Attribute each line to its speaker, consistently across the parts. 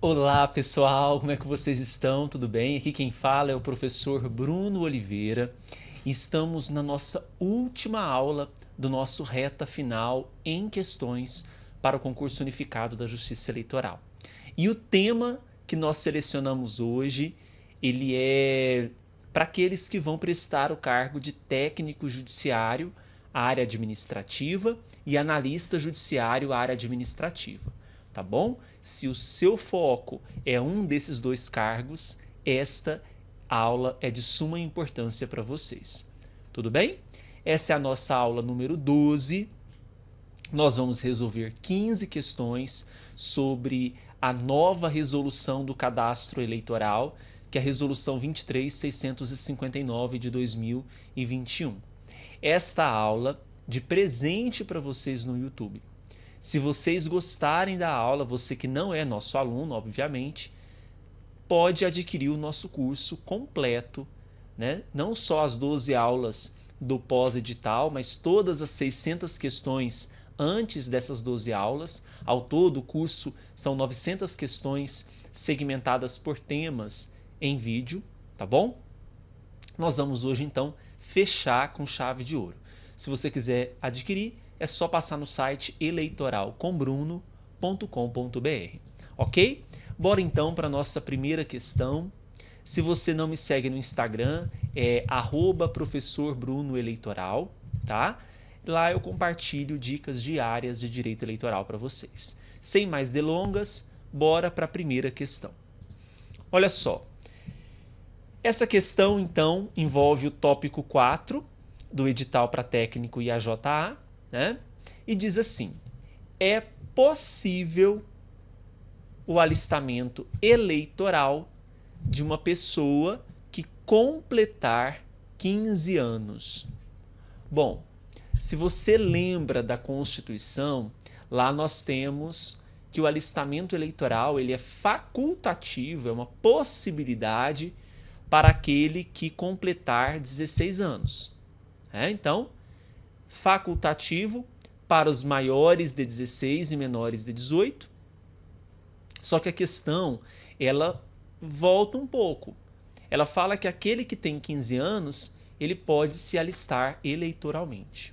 Speaker 1: Olá pessoal, como é que vocês estão? Tudo bem? Aqui quem fala é o professor Bruno Oliveira. Estamos na nossa última aula do nosso reta final em questões para o concurso unificado da Justiça Eleitoral. E o tema que nós selecionamos hoje, ele é para aqueles que vão prestar o cargo de técnico judiciário, área administrativa, e analista judiciário, área administrativa. Tá bom? Se o seu foco é um desses dois cargos, esta aula é de suma importância para vocês. Tudo bem? Essa é a nossa aula número 12. Nós vamos resolver 15 questões sobre a nova resolução do cadastro eleitoral, que é a resolução 23.659 de 2021. Esta aula de presente para vocês no YouTube. Se vocês gostarem da aula, você que não é nosso aluno, obviamente, pode adquirir o nosso curso completo, né? Não só as 12 aulas do pós-edital, mas todas as 600 questões antes dessas 12 aulas. Ao todo, o curso são 900 questões segmentadas por temas em vídeo, tá bom? Nós vamos hoje, então, fechar com chave de ouro. Se você quiser adquirir, é só passar no site eleitoralcombruno.com.br, ok? Bora então para a nossa primeira questão. Se você não me segue no Instagram, é @professorbrunoeleitoral, tá? Lá eu compartilho dicas diárias de direito eleitoral para vocês. Sem mais delongas, bora para a primeira questão. Olha só, essa questão então envolve o tópico 4 do edital para técnico e AJA, né? E diz assim: é possível o alistamento eleitoral de uma pessoa que completar 15 anos. Bom, se você lembra da Constituição, lá nós temos que o alistamento eleitoral ele é facultativo, é uma possibilidade para aquele que completar 16 anos. Então, facultativo para os maiores de 16 e menores de 18. Só que a questão, ela volta um pouco. Ela fala que aquele que tem 15 anos, ele pode se alistar eleitoralmente.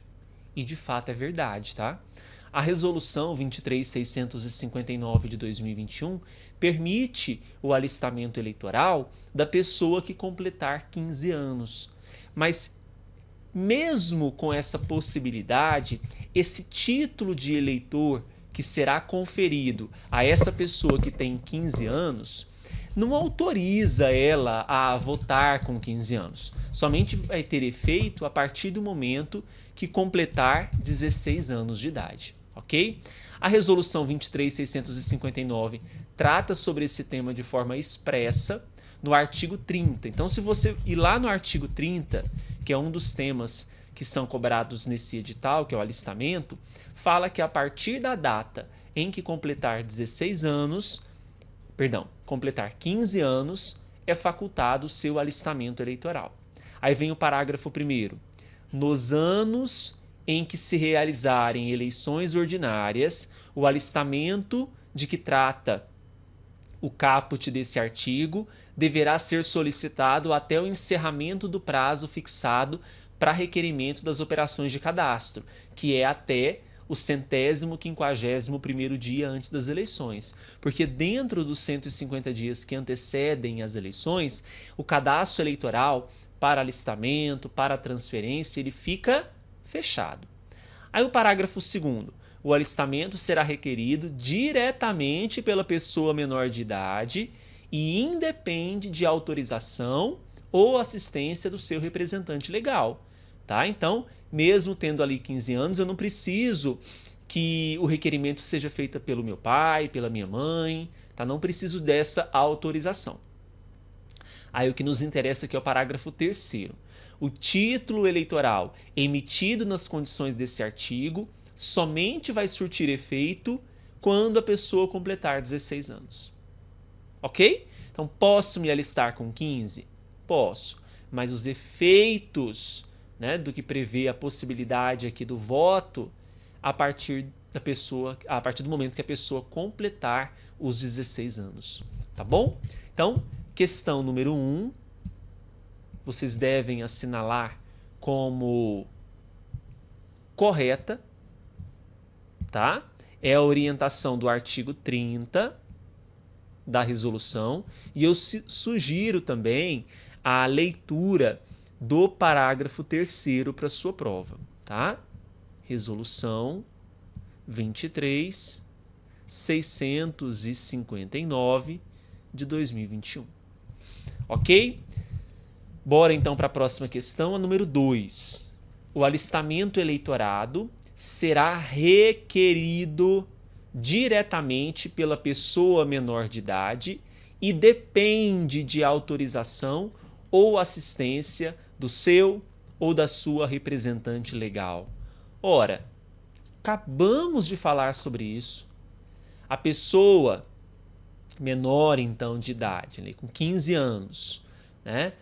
Speaker 1: E de fato é verdade, tá? A resolução 23.659 de 2021 permite o alistamento eleitoral da pessoa que completar 15 anos. Mas mesmo com essa possibilidade, esse título de eleitor que será conferido a essa pessoa que tem 15 anos não autoriza ela a votar com 15 anos. Somente vai ter efeito a partir do momento que completar 16 anos de idade, ok? A resolução 23.659 trata sobre esse tema de forma expressa no artigo 30. Então, se você ir lá no artigo 30, que é um dos temas que são cobrados nesse edital, que é o alistamento, fala que a partir da data em que completar 16 anos, completar 15 anos, é facultado o seu alistamento eleitoral. Aí vem o parágrafo 1º. Nos anos em que se realizarem eleições ordinárias, o alistamento de que trata o caput desse artigo deverá ser solicitado até o encerramento do prazo fixado para requerimento das operações de cadastro, que é até o 151º dia antes das eleições. Porque dentro dos 150 dias que antecedem as eleições, o cadastro eleitoral para alistamento, para transferência, ele fica fechado. Aí o parágrafo 2º. O alistamento será requerido diretamente pela pessoa menor de idade e independe de autorização ou assistência do seu representante legal. Tá? Então, mesmo tendo ali 15 anos, eu não preciso que o requerimento seja feito pelo meu pai, pela minha mãe, tá? Não preciso dessa autorização. Aí o que nos interessa aqui é o parágrafo 3º. O título eleitoral emitido nas condições desse artigo somente vai surtir efeito quando a pessoa completar 16 anos. Ok? Então, posso me alistar com 15? Posso. Mas os efeitos, né, do que prevê a possibilidade aqui do voto a partir da pessoa, a partir do momento que a pessoa completar os 16 anos. Tá bom? Então, questão número 1, vocês devem assinalar como correta, tá? É a orientação do artigo 30 da resolução, e eu sugiro também a leitura do parágrafo 3º para sua prova, tá? Resolução 23.659 de 2021. Ok? Bora então para a próxima questão, a número 2. O alistamento eleitorado será requerido diretamente pela pessoa menor de idade e depende de autorização ou assistência do seu ou da sua representante legal. Ora, acabamos de falar sobre isso. A pessoa menor, então, de idade, ali, com 15 anos, né?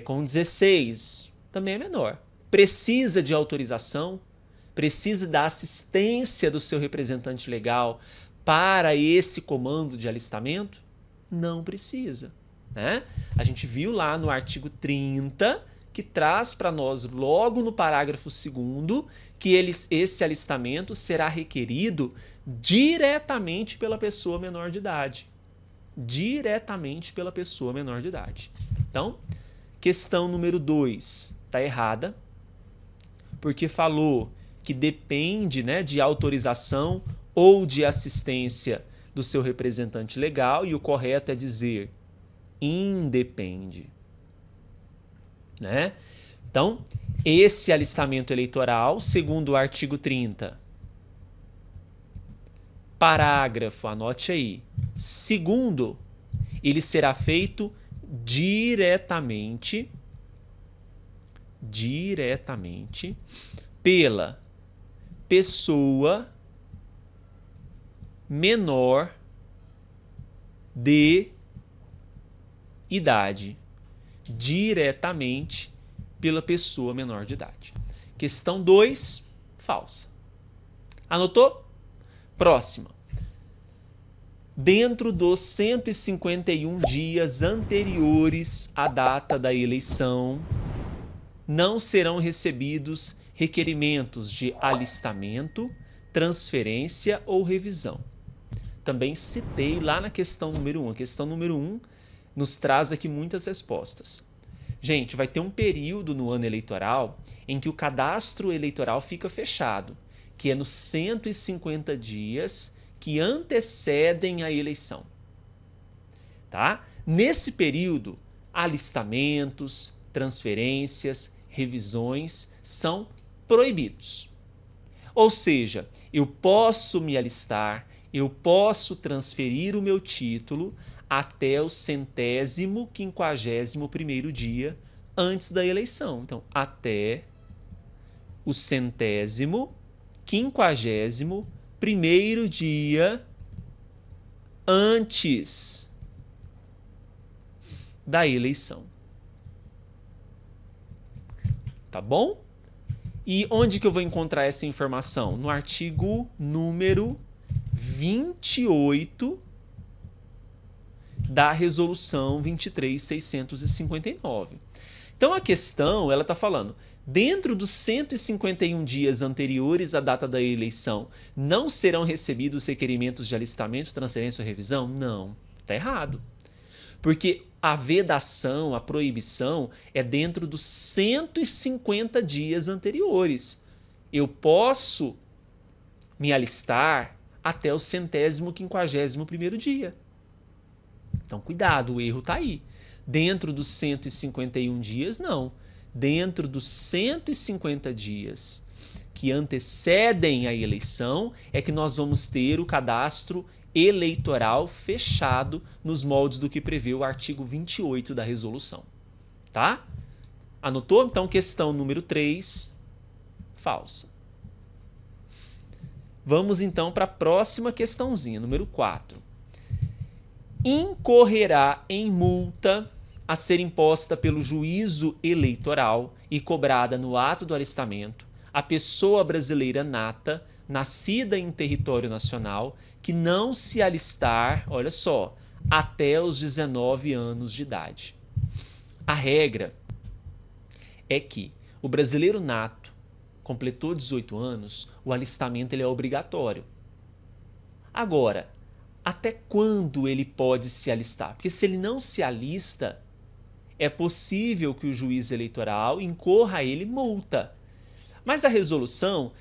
Speaker 1: Com 16, também é menor. Precisa de autorização, precisa da assistência do seu representante legal para esse comando de alistamento? Não precisa, né? A gente viu lá no artigo 30 que traz para nós, logo no parágrafo 2º, que esse alistamento será requerido diretamente pela pessoa menor de idade. Diretamente pela pessoa menor de idade. Então, questão número 2 está errada, porque falou que depende, né, de autorização ou de assistência do seu representante legal, e o correto é dizer independe. Né? Então, esse alistamento eleitoral, segundo o artigo 30, parágrafo, anote aí, segundo, ele será feito diretamente pela pessoa menor de idade. Diretamente pela pessoa menor de idade. Questão 2, falsa. Anotou? Próxima. Dentro dos 151 dias anteriores à data da eleição, não serão recebidos requerimentos de alistamento, transferência ou revisão. Também citei lá na questão número 1. A questão número 1 nos traz aqui muitas respostas. Gente, vai ter um período no ano eleitoral em que o cadastro eleitoral fica fechado, que é nos 150 dias que antecedem a eleição. Tá? Nesse período, alistamentos, transferências, revisões são proibidos. Ou seja, eu posso me alistar, eu posso transferir o meu título até o 151º dia antes da eleição. Então, até o 151º dia antes da eleição. Tá bom? E onde que eu vou encontrar essa informação? No artigo número 28 da resolução 23.659. Então a questão, ela está falando, dentro dos 151 dias anteriores à data da eleição, não serão recebidos requerimentos de alistamento, transferência ou revisão? Não, está errado. Porque a vedação, a proibição é dentro dos 150 dias anteriores. Eu posso me alistar até o 151º dia. Então, cuidado, o erro está aí. Dentro dos 151 dias, não. Dentro dos 150 dias que antecedem a eleição é que nós vamos ter o cadastro eleitoral fechado nos moldes do que prevê o artigo 28 da resolução. Tá? Anotou? Então, questão número 3, falsa. Vamos então para a próxima questãozinha, número 4. Incorrerá em multa a ser imposta pelo juízo eleitoral e cobrada no ato do alistamento a pessoa brasileira nata nascida em território nacional, que não se alistar, olha só, até os 19 anos de idade. A regra é que o brasileiro nato completou 18 anos, o alistamento ele é obrigatório. Agora, até quando ele pode se alistar? Porque se ele não se alista, é possível que o juiz eleitoral incorra a ele multa. Mas a resolução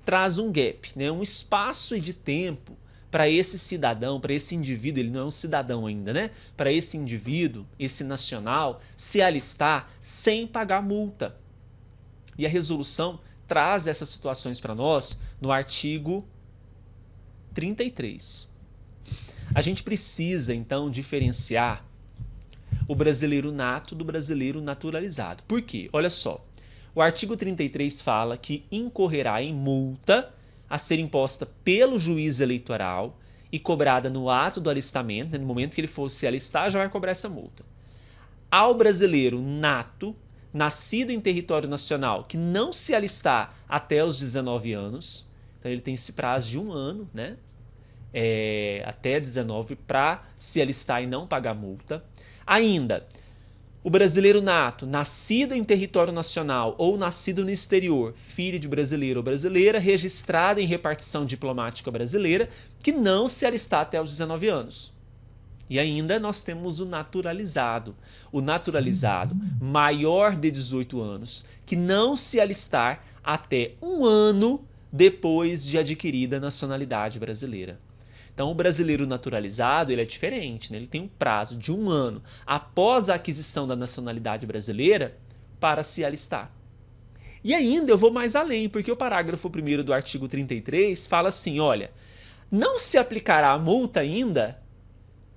Speaker 1: traz um gap, né? Um espaço de tempo para esse cidadão, para esse indivíduo, ele não é um cidadão ainda, né? Para esse indivíduo, esse nacional, se alistar sem pagar multa. E a resolução traz essas situações para nós no artigo 33. A gente precisa, então, diferenciar o brasileiro nato do brasileiro naturalizado. Por quê? Olha só, o artigo 33 fala que incorrerá em multa a ser imposta pelo juiz eleitoral e cobrada no ato do alistamento, né, no momento que ele for se alistar, já vai cobrar essa multa. Ao brasileiro nato, nascido em território nacional, que não se alistar até os 19 anos, então ele tem esse prazo de 1 ano, né? Até 19 para se alistar e não pagar multa. Ainda, o brasileiro nato, nascido em território nacional ou nascido no exterior, filho de brasileiro ou brasileira, registrado em repartição diplomática brasileira, que não se alistar até os 19 anos. E ainda nós temos o naturalizado. O naturalizado maior de 18 anos, que não se alistar até 1 ano depois de adquirida a nacionalidade brasileira. Então, o brasileiro naturalizado ele é diferente, né? Ele tem um prazo de 1 ano após a aquisição da nacionalidade brasileira para se alistar. E ainda eu vou mais além, porque o parágrafo 1º do artigo 33 fala assim, olha, não se aplicará a multa ainda,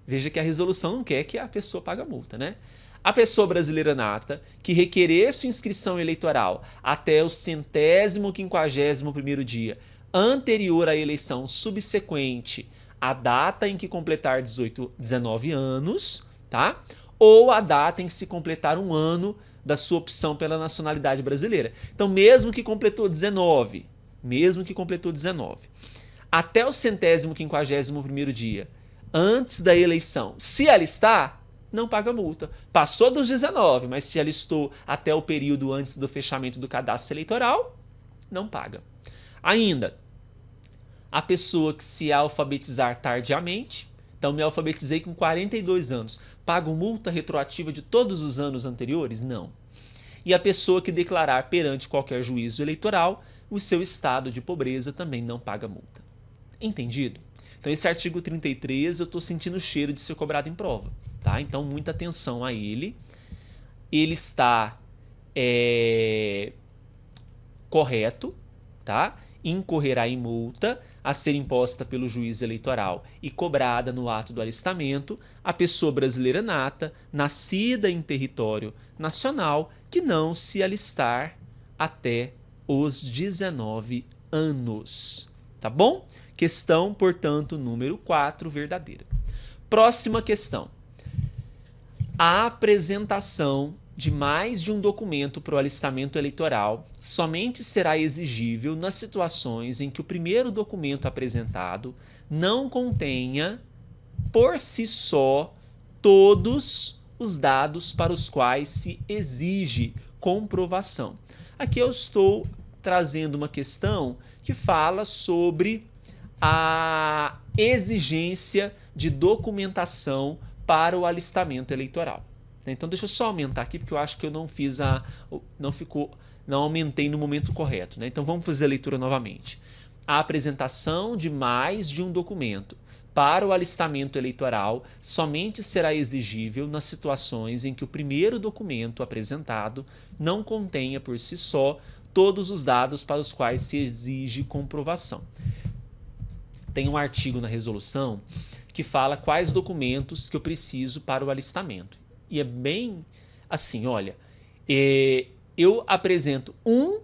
Speaker 1: veja que a resolução não quer que a pessoa pague a multa, né? A pessoa brasileira nata que requerer sua inscrição eleitoral até o 151º dia anterior à eleição subsequente à data em que completar 19 anos, tá? Ou a data em que se completar 1 ano da sua opção pela nacionalidade brasileira. Então, mesmo que completou 19, até o 151º dia antes da eleição, se alistar, não paga multa. Passou dos 19, mas se alistou até o período antes do fechamento do cadastro eleitoral, não paga. Ainda, a pessoa que se alfabetizar tardiamente, então me alfabetizei com 42 anos, pago multa retroativa de todos os anos anteriores? Não. E a pessoa que declarar perante qualquer juízo eleitoral o seu estado de pobreza também não paga multa. Entendido? Então esse artigo 33 eu estou sentindo o cheiro de ser cobrado em prova, tá? Então muita atenção a ele. Ele está correto, tá? Incorrerá em multa a ser imposta pelo juiz eleitoral e cobrada no ato do alistamento a pessoa brasileira nata, nascida em território nacional, que não se alistar até os 19 anos. Tá bom? Questão, portanto, número 4, verdadeira. Próxima questão. A apresentação de mais de um documento para o alistamento eleitoral somente será exigível nas situações em que o primeiro documento apresentado não contenha, por si só, todos os dados para os quais se exige comprovação. Aqui eu estou trazendo uma questão que fala sobre a exigência de documentação para o alistamento eleitoral. Então deixa eu só aumentar aqui, porque eu acho que eu não fiz não aumentei no momento correto, né? Então vamos fazer a leitura novamente. A apresentação de mais de um documento para o alistamento eleitoral somente será exigível nas situações em que o primeiro documento apresentado não contenha por si só todos os dados para os quais se exige comprovação. Tem um artigo na resolução que fala quais documentos que eu preciso para o alistamento. E é bem assim, olha, eu apresento um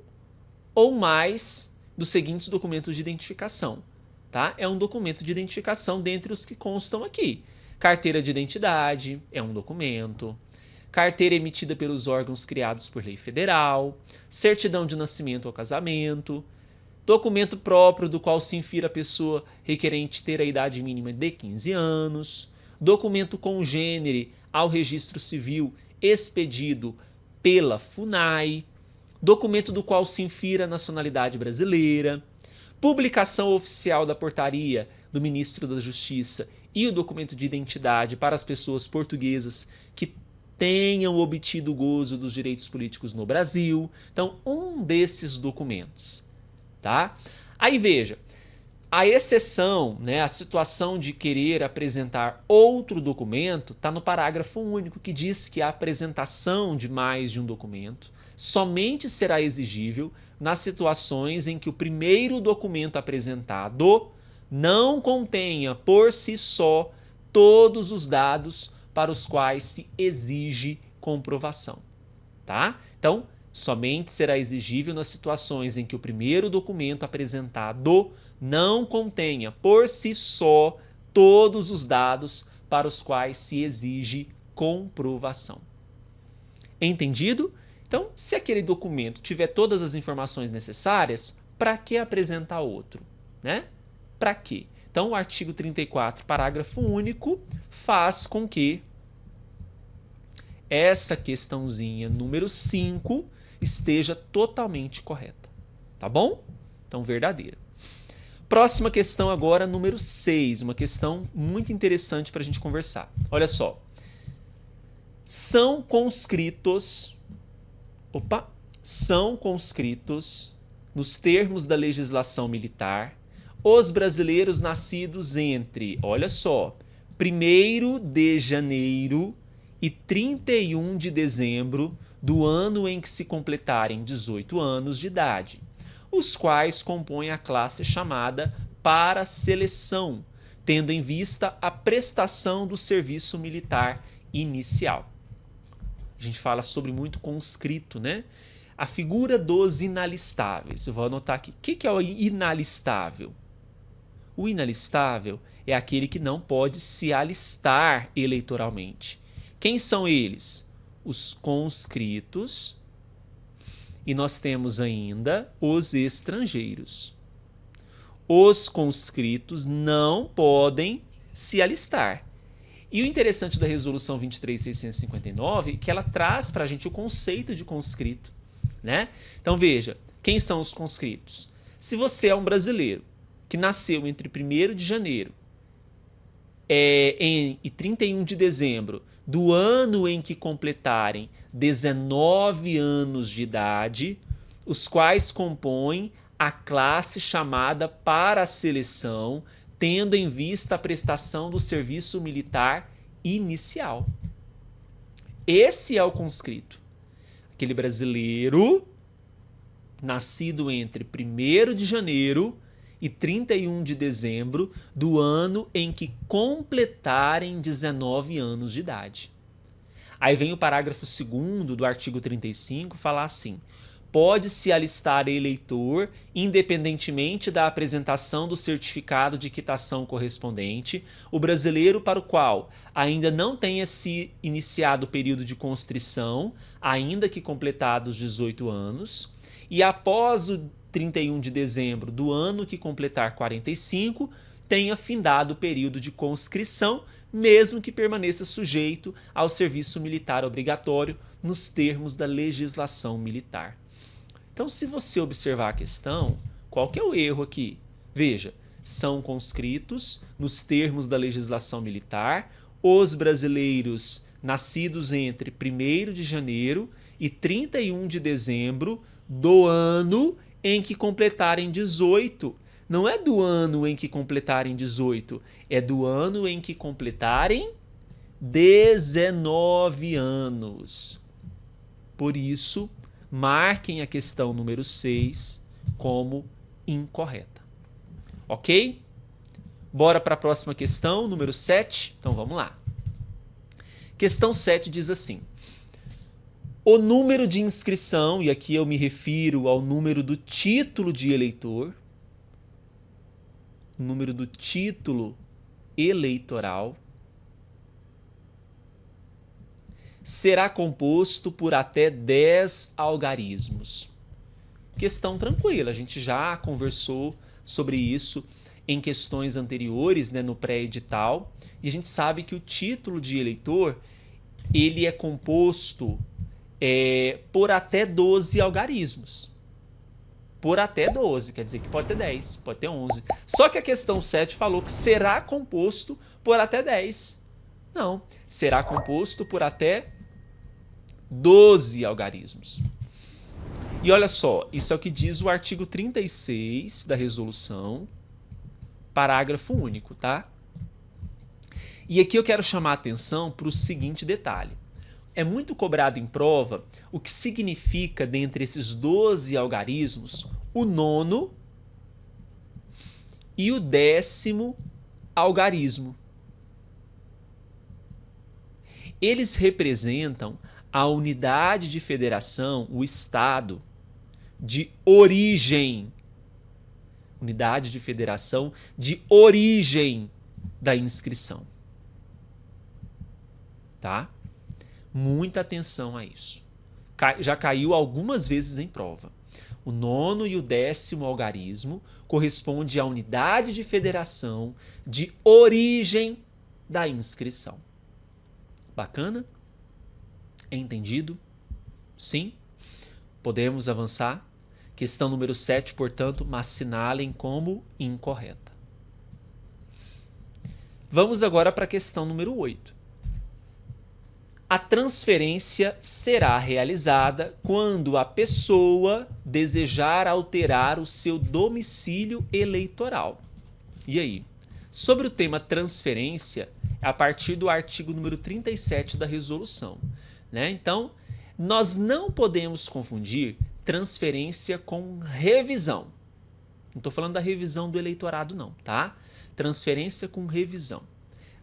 Speaker 1: ou mais dos seguintes documentos de identificação, tá? É um documento de identificação dentre os que constam aqui. Carteira de identidade é um documento, carteira emitida pelos órgãos criados por lei federal, certidão de nascimento ou casamento, documento próprio do qual se infira a pessoa requerente ter a idade mínima de 15 anos, documento congênere ao registro civil expedido pela FUNAI, documento do qual se infira a nacionalidade brasileira, publicação oficial da portaria do Ministro da Justiça e o documento de identidade para as pessoas portuguesas que tenham obtido o gozo dos direitos políticos no Brasil. Então, um desses documentos, tá? Aí veja, a exceção, né, a situação de querer apresentar outro documento está no parágrafo único, que diz que a apresentação de mais de um documento somente será exigível nas situações em que o primeiro documento apresentado não contenha por si só todos os dados para os quais se exige comprovação, tá? Então, somente será exigível nas situações em que o primeiro documento apresentado não contenha por si só todos os dados para os quais se exige comprovação. Entendido? Então, se aquele documento tiver todas as informações necessárias, para que apresentar outro, né? Para quê? Então, o artigo 34, parágrafo único, faz com que essa questãozinha número 5 esteja totalmente correta, tá bom? Então, verdadeira. Próxima questão agora, número 6, uma questão muito interessante para a gente conversar. Olha só. São conscritos nos termos da legislação militar os brasileiros nascidos entre, olha só, 1º de janeiro e 31 de dezembro do ano em que se completarem 18 anos de idade, os quais compõem a classe chamada para seleção, tendo em vista a prestação do serviço militar inicial. A gente fala sobre muito conscrito, né? A figura dos inalistáveis. Eu vou anotar aqui. O que é o inalistável? O inalistável é aquele que não pode se alistar eleitoralmente. Quem são eles? Os conscritos. E nós temos ainda os estrangeiros. Os conscritos não podem se alistar. E o interessante da resolução 23.659 é que ela traz para a gente o conceito de conscrito, né? Então veja, quem são os conscritos? Se você é um brasileiro que nasceu entre 1º de janeiro e 31 de dezembro do ano em que completarem 19 anos de idade, os quais compõem a classe chamada para a seleção, tendo em vista a prestação do serviço militar inicial. Esse é o conscrito. Aquele brasileiro nascido entre 1º de janeiro e 31 de dezembro do ano em que completarem 19 anos de idade. Aí vem o parágrafo 2º do artigo 35 falar assim: pode-se alistar eleitor independentemente da apresentação do certificado de quitação correspondente, o brasileiro para o qual ainda não tenha se iniciado o período de constrição, ainda que completados 18 anos, e após o 31 de dezembro do ano que completar 45, tenha findado o período de conscrição, mesmo que permaneça sujeito ao serviço militar obrigatório nos termos da legislação militar. Então, se você observar a questão, qual que é o erro aqui? Veja, são conscritos nos termos da legislação militar os brasileiros nascidos entre 1º de janeiro e 31 de dezembro do ano em que completarem 18. Não é do ano em que completarem 18, é do ano em que completarem 19 anos. Por isso, marquem a questão número 6 como incorreta. Ok? Bora para a próxima questão, número 7. Então vamos lá. Questão 7 diz assim: o número de inscrição, e aqui eu me refiro ao número do título de eleitor, número do título eleitoral, será composto por até 10 algarismos. O questão tranquila. A gente já conversou sobre isso em questões anteriores, né, no pré-edital, e a gente sabe que o título de eleitor ele é composto por até 12 algarismos. Por até 12, quer dizer que pode ter 10, pode ter 11. Só que a questão 7 falou que será composto por até 10. Não, será composto por até 12 algarismos. E olha só, isso é o que diz o artigo 36 da resolução, parágrafo único, tá? E aqui eu quero chamar a atenção para o seguinte detalhe. É muito cobrado em prova o que significa, dentre esses 12 algarismos, o 9º e o 10º algarismo. Eles representam a unidade de federação, o estado de origem. Unidade de federação de origem da inscrição. Tá? Muita atenção a isso. Já caiu algumas vezes em prova. O 9º e o 10º algarismo corresponde à unidade de federação de origem da inscrição. Bacana? Entendido? Sim? Podemos avançar? Questão número 7, portanto, assinalem como incorreta. Vamos agora para a questão número 8. A transferência será realizada quando a pessoa desejar alterar o seu domicílio eleitoral. E aí? Sobre o tema transferência, a partir do artigo número 37 da resolução, né? Então, nós não podemos confundir transferência com revisão. Não estou falando da revisão do eleitorado não, tá? Transferência com revisão.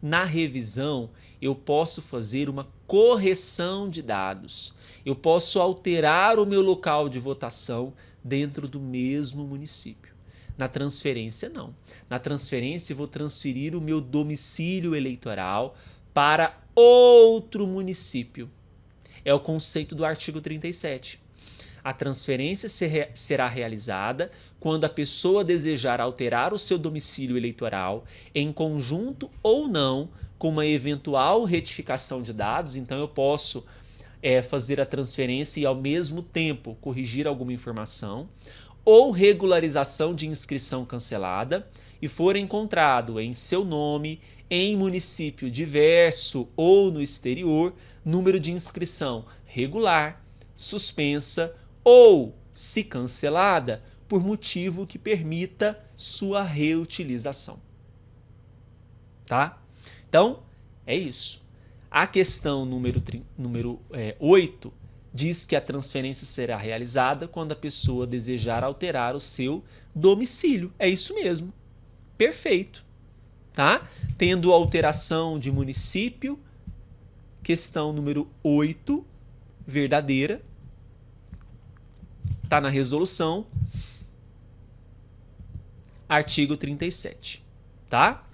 Speaker 1: Na revisão, eu posso fazer uma correção de dados. Eu posso alterar o meu local de votação dentro do mesmo município. Na transferência, não. Na transferência, eu vou transferir o meu domicílio eleitoral para outro município. É o conceito do artigo 37. A transferência será realizada quando a pessoa desejar alterar o seu domicílio eleitoral em conjunto ou não com uma eventual retificação de dados. Então, eu posso fazer a transferência e, ao mesmo tempo, corrigir alguma informação, ou regularização de inscrição cancelada e for encontrado em seu nome, em município diverso ou no exterior, número de inscrição regular, suspensa ou, se cancelada, por motivo que permita sua reutilização. Tá? Então, é isso. A questão número 8 diz que a transferência será realizada quando a pessoa desejar alterar o seu domicílio. É isso mesmo. Perfeito. Tá? Tendo alteração de município, questão número 8, verdadeira. Está na resolução, artigo 37. Tá?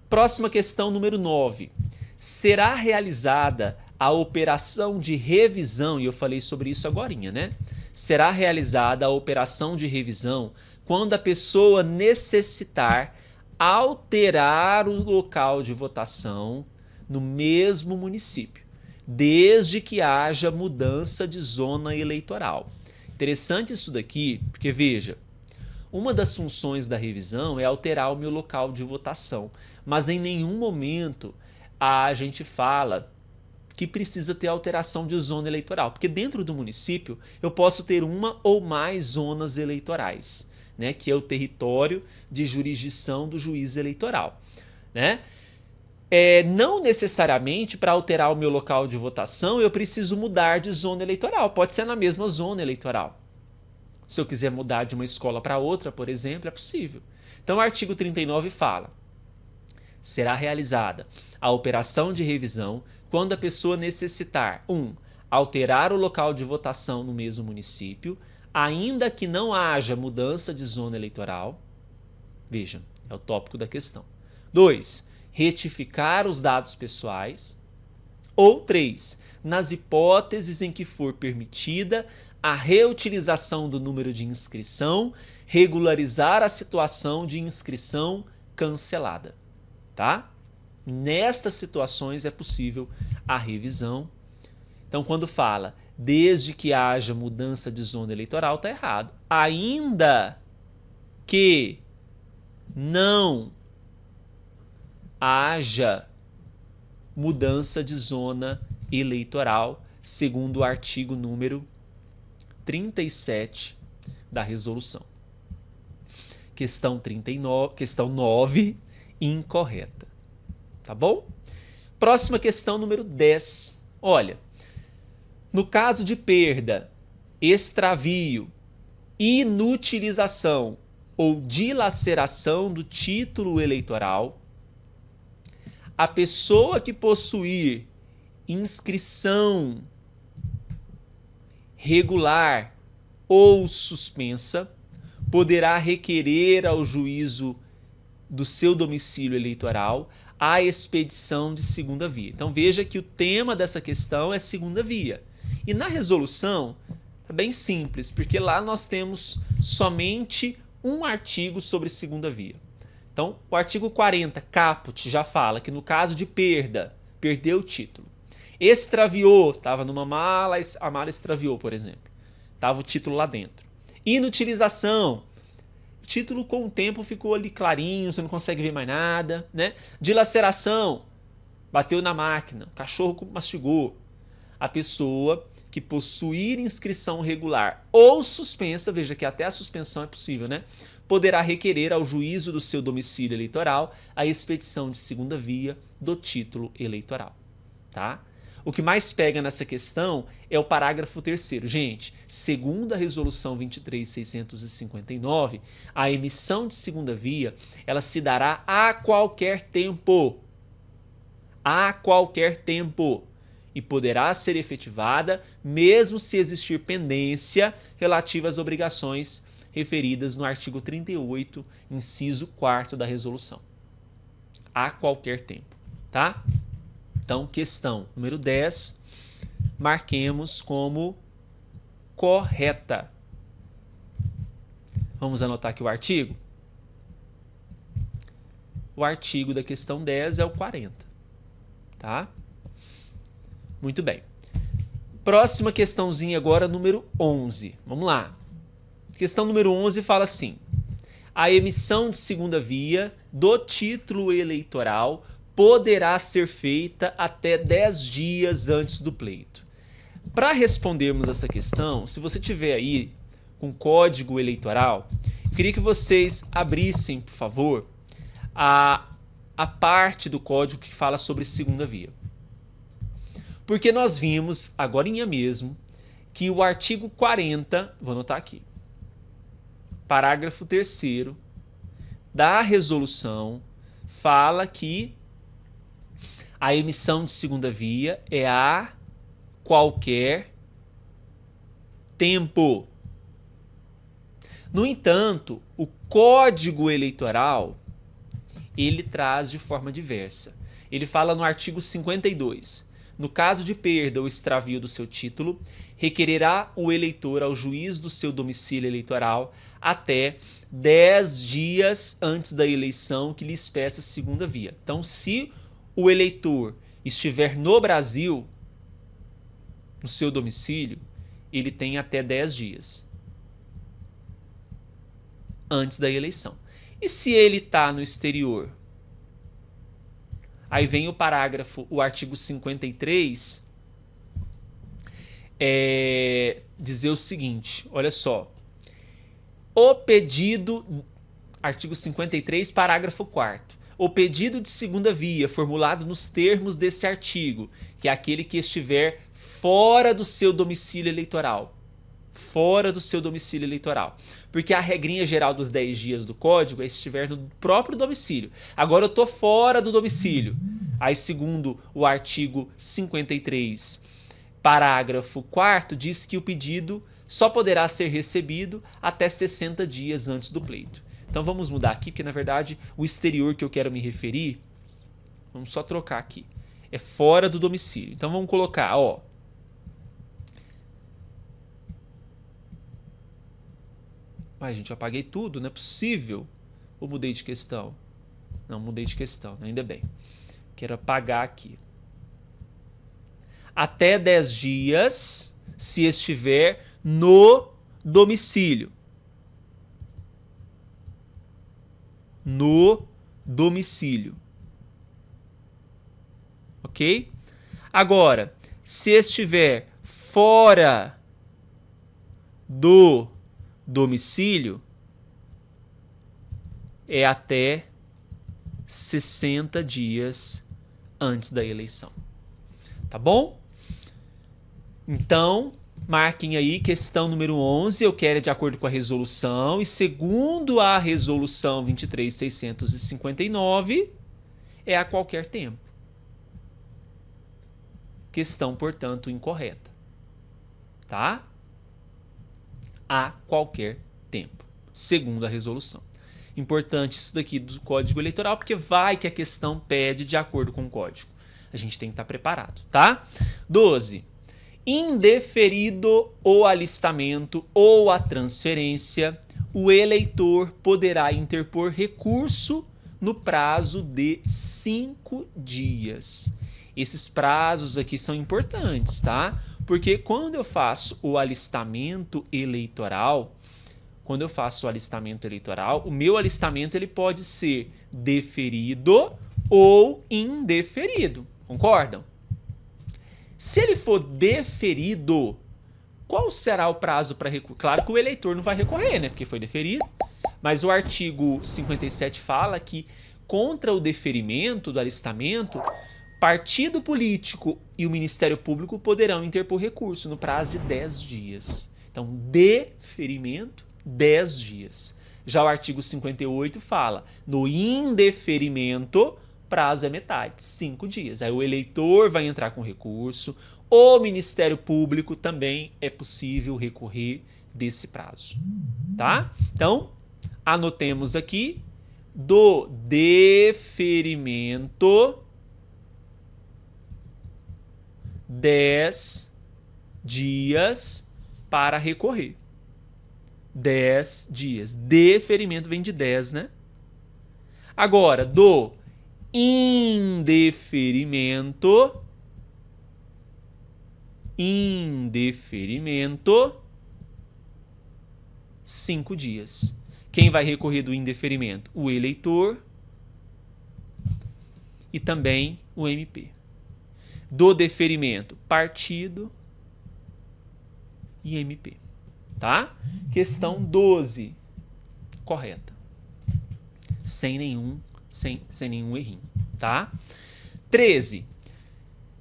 Speaker 1: Próxima questão, número 9. Será realizada a operação de revisão, e eu falei sobre isso agorinha, né? Será realizada a operação de revisão quando a pessoa necessitar alterar o local de votação no mesmo município, desde que haja mudança de zona eleitoral. Interessante isso daqui, porque veja, uma das funções da revisão é alterar o meu local de votação, mas em nenhum momento a gente fala que precisa ter alteração de zona eleitoral, porque dentro do município eu posso ter uma ou mais zonas eleitorais, né, que é o território de jurisdição do juiz eleitoral, né? Não necessariamente para alterar o meu local de votação eu preciso mudar de zona eleitoral, pode ser na mesma zona eleitoral. Se eu quiser mudar de uma escola para outra, por exemplo, é possível. Então o artigo 39 fala: será realizada a operação de revisão quando a pessoa necessitar 1. Alterar o local de votação no mesmo município, ainda que não haja mudança de zona eleitoral. Veja, é o tópico da questão. 2. Retificar os dados pessoais. Ou 3. Nas hipóteses em que for permitida a reutilização do número de inscrição, regularizar a situação de inscrição cancelada, tá? Nestas situações é possível a revisão. Então, quando fala desde que haja mudança de zona eleitoral, está errado. Ainda que não haja mudança de zona eleitoral, segundo o artigo número 37 da resolução. Questão 39, questão 9, incorreta. Tá bom? Próxima questão, número 10. Olha, no caso de perda, extravio, inutilização ou dilaceração do título eleitoral, a pessoa que possuir inscrição regular ou suspensa poderá requerer ao juízo do seu domicílio eleitoral a expedição de segunda via. Então veja que o tema dessa questão é segunda via. E na resolução é bem simples, porque lá nós temos somente um artigo sobre segunda via. Então, o artigo 40, caput, já fala que no caso de perda, perdeu o título. Extraviou, estava numa mala, a mala extraviou, por exemplo. Estava o título lá dentro. Inutilização, o título com o tempo ficou ali clarinho, você não consegue ver mais nada, né? Dilaceração, bateu na máquina, o cachorro mastigou. A pessoa que possuir inscrição regular ou suspensa, veja que até a suspensão é possível, né? Poderá requerer ao juízo do seu domicílio eleitoral a expedição de segunda via do título eleitoral, tá? O que mais pega nessa questão é o parágrafo 3º. Gente, segundo a resolução 23.659, a emissão de segunda via, ela se dará a qualquer tempo. A qualquer tempo. E poderá ser efetivada mesmo se existir pendência relativa às obrigações referidas no artigo 38, inciso 4º da resolução. A qualquer tempo, tá? Então, questão número 10, marquemos como correta. Vamos anotar aqui o artigo? O artigo da questão 10 é o 40, tá? Muito bem. Próxima questãozinha agora, número 11. Vamos lá. Questão número 11 fala assim: a emissão de segunda via do título eleitoral poderá ser feita até 10 dias antes do pleito. Para respondermos essa questão, se você tiver aí com código eleitoral, eu queria que vocês abrissem, por favor, a parte do código que fala sobre segunda via. Porque nós vimos, agorinha mesmo, que o artigo 40, vou anotar aqui, parágrafo 3º da resolução fala que a emissão de segunda via é a qualquer tempo. No entanto, o Código Eleitoral, ele traz de forma diversa. Ele fala no artigo 52, no caso de perda ou extravio do seu título, requererá o eleitor ao juiz do seu domicílio eleitoral até 10 dias antes da eleição que lhes peça segunda via. Então, se o eleitor estiver no Brasil, no seu domicílio, ele tem até 10 dias antes da eleição. E se ele está no exterior? Aí vem o parágrafo, o artigo 53, dizer o seguinte, olha só. O pedido, artigo 53, parágrafo 4º. O pedido de segunda via formulado nos termos desse artigo, que é aquele que estiver fora do seu domicílio eleitoral. Fora do seu domicílio eleitoral. Porque a regrinha geral dos 10 dias do código é se estiver no próprio domicílio. Agora eu estou fora do domicílio. Aí, segundo o artigo 53, parágrafo 4º, diz que o pedido só poderá ser recebido até 60 dias antes do pleito. Então vamos mudar aqui, porque na verdade o exterior que eu quero me referir, vamos só trocar aqui, é fora do domicílio. Então vamos colocar, ó, Ai, gente, eu apaguei tudo, não é possível. Ou mudei de questão? Não, mudei de questão, ainda bem. Quero apagar aqui. Até 10 dias, se estiver no domicílio. No domicílio. Ok? Agora, se estiver fora do domicílio, é até 60 dias antes da eleição. Tá bom? Então, marquem aí, questão número 11, eu quero de acordo com a resolução, e segundo a resolução 23.659, é a qualquer tempo. Questão, portanto, incorreta. Tá? A qualquer tempo, segundo a resolução. Importante isso daqui do Código Eleitoral, porque vai que a questão pede de acordo com o Código. A gente tem que estar preparado, tá? 12. Indeferido o alistamento ou a transferência, o eleitor poderá interpor recurso no prazo de 5 dias. Esses prazos aqui são importantes, tá? Porque quando eu faço o alistamento eleitoral, o meu alistamento ele pode ser deferido ou indeferido. Concordam? Se ele for deferido, qual será o prazo para recorrer? Claro que o eleitor não vai recorrer, né? Porque foi deferido. Mas o artigo 57 fala que contra o deferimento do alistamento, partido político e o Ministério Público poderão interpor recurso no prazo de 10 dias. Então, deferimento, 10 dias. Já o artigo 58 fala, no indeferimento, prazo é metade, 5 dias. Aí o eleitor vai entrar com recurso, o Ministério Público também é possível recorrer desse prazo. Tá? Então, anotemos aqui, do deferimento, 10 dias para recorrer. 10 dias. Deferimento vem de 10, né? Agora, do indeferimento, 5 dias. Quem vai recorrer do indeferimento? O eleitor e também o MP. Do deferimento, partido e MP. Tá? Questão 12. Correta. Sem nenhum errinho. Tá? 13.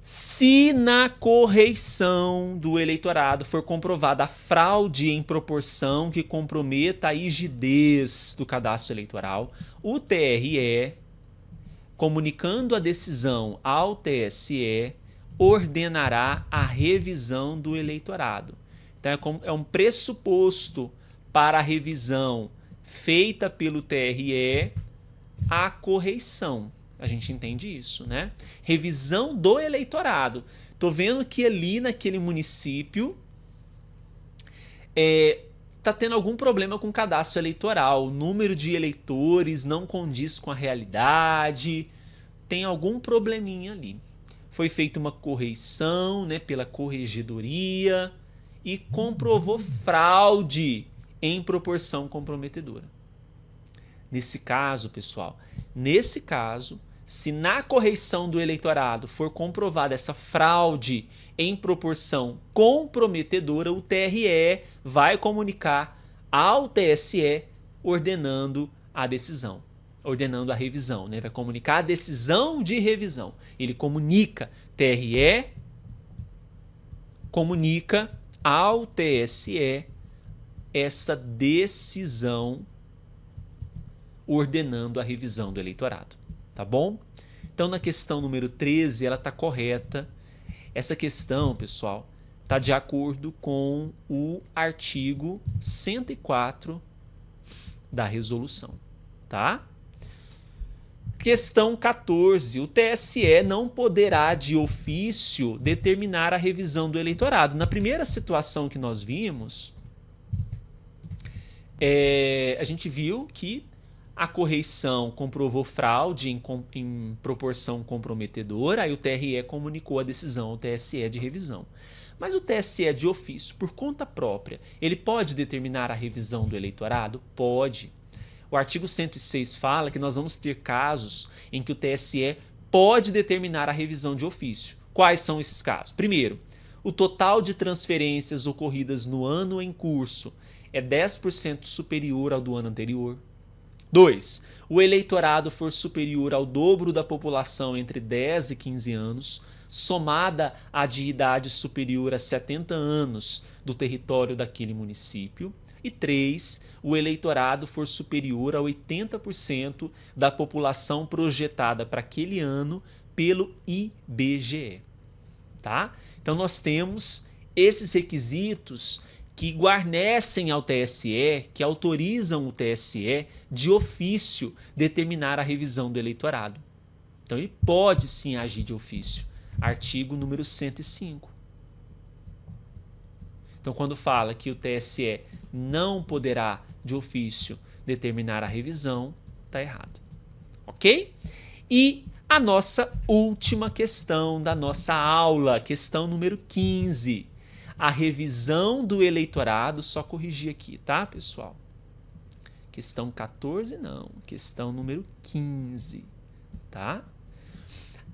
Speaker 1: Se na correição do eleitorado for comprovada a fraude em proporção que comprometa a rigidez do cadastro eleitoral, o TRE, comunicando a decisão ao TSE, ordenará a revisão do eleitorado. Então, é um pressuposto para a revisão feita pelo TRE a correição. A gente entende isso, né? Revisão do eleitorado. Tô vendo que ali naquele município tá tendo algum problema com o cadastro eleitoral. O número de eleitores não condiz com a realidade. Tem algum probleminha ali. Foi feita uma correição, né, pela corregedoria e comprovou fraude em proporção comprometedora. Nesse caso, pessoal, se na correição do eleitorado for comprovada essa fraude em proporção comprometedora, o TRE vai comunicar ao TSE ordenando a decisão, ordenando a revisão, né? Vai comunicar a decisão de revisão. Ele comunica, TRE comunica ao TSE essa decisão ordenando a revisão do eleitorado. Tá bom? Então, na questão número 13, ela está correta. Essa questão, pessoal, está de acordo com o artigo 104 da resolução. Tá? Questão 14. O TSE não poderá, de ofício, determinar a revisão do eleitorado. Na primeira situação que nós vimos, a gente viu que a correição comprovou fraude em proporção comprometedora, aí o TRE comunicou a decisão ao TSE de revisão. Mas o TSE de ofício, por conta própria, ele pode determinar a revisão do eleitorado? Pode. O artigo 106 fala que nós vamos ter casos em que o TSE pode determinar a revisão de ofício. Quais são esses casos? Primeiro, o total de transferências ocorridas no ano em curso é 10% superior ao do ano anterior. 2. O eleitorado for superior ao dobro da população entre 10 e 15 anos, somada à de idade superior a 70 anos do território daquele município. E 3. O eleitorado for superior a 80% da população projetada para aquele ano pelo IBGE. Tá? Então nós temos esses requisitos que guarnecem ao TSE, que autorizam o TSE de ofício determinar a revisão do eleitorado. Então ele pode sim agir de ofício. Artigo número 105. Então quando fala que o TSE não poderá de ofício determinar a revisão, está errado. Ok? E a nossa última questão da nossa aula, questão número 15. A revisão do eleitorado, só corrigir aqui, tá, pessoal? Questão 14 não, questão número 15, tá?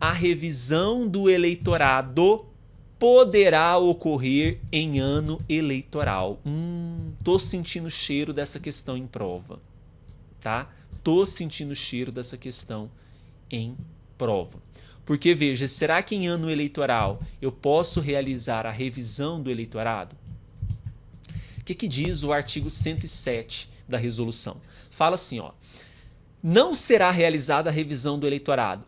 Speaker 1: A revisão do eleitorado poderá ocorrer em ano eleitoral. Tô sentindo o cheiro dessa questão em prova, tá? Tô sentindo o cheiro dessa questão em prova. Porque, veja, será que em ano eleitoral eu posso realizar a revisão do eleitorado? O que diz o artigo 107 da resolução? Fala assim, ó. Não será realizada a revisão do eleitorado,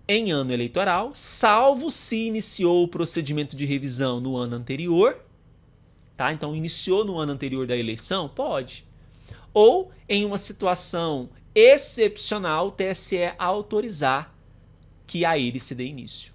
Speaker 1: em ano eleitoral, salvo se iniciou o procedimento de revisão no ano anterior, tá? Então, iniciou no ano anterior da eleição? Pode. Ou em uma situação excepcional, o TSE autorizar que a ele se dê início,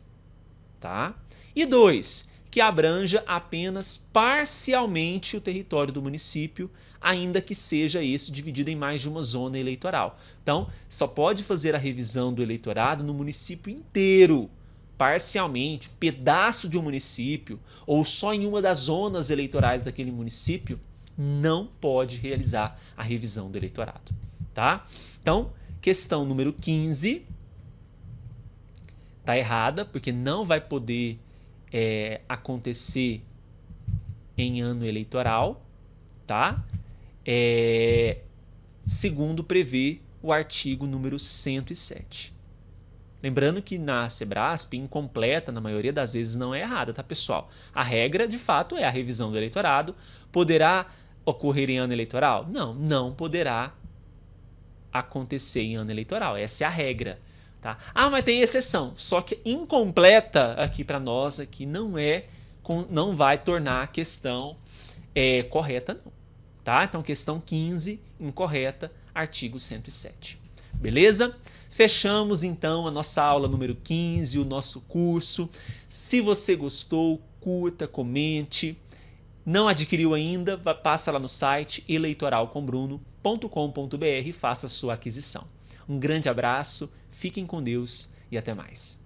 Speaker 1: tá? E 2, que abranja apenas parcialmente o território do município, ainda que seja esse dividido em mais de uma zona eleitoral. Então, só pode fazer a revisão do eleitorado no município inteiro, parcialmente, pedaço de um município, ou só em uma das zonas eleitorais daquele município, não pode realizar a revisão do eleitorado, tá? Então, questão número 15... tá errada, porque não vai poder acontecer em ano eleitoral, tá? Segundo prevê o artigo número 107. Lembrando que na Sebrasp, incompleta, na maioria das vezes, não é errada, tá, pessoal? A regra, de fato, é a revisão do eleitorado. Poderá ocorrer em ano eleitoral? Não, não poderá acontecer em ano eleitoral. Essa é a regra. Tá? Ah, mas tem exceção, só que incompleta aqui para nós aqui não vai tornar a questão correta não, tá? Então questão 15 incorreta, artigo 107. Beleza? Fechamos então a nossa aula número 15, o nosso curso. Se você gostou, curta, comente. Não adquiriu ainda, passa lá no site eleitoralcombruno.com.br e faça a sua aquisição. Um grande abraço. Fiquem com Deus e até mais.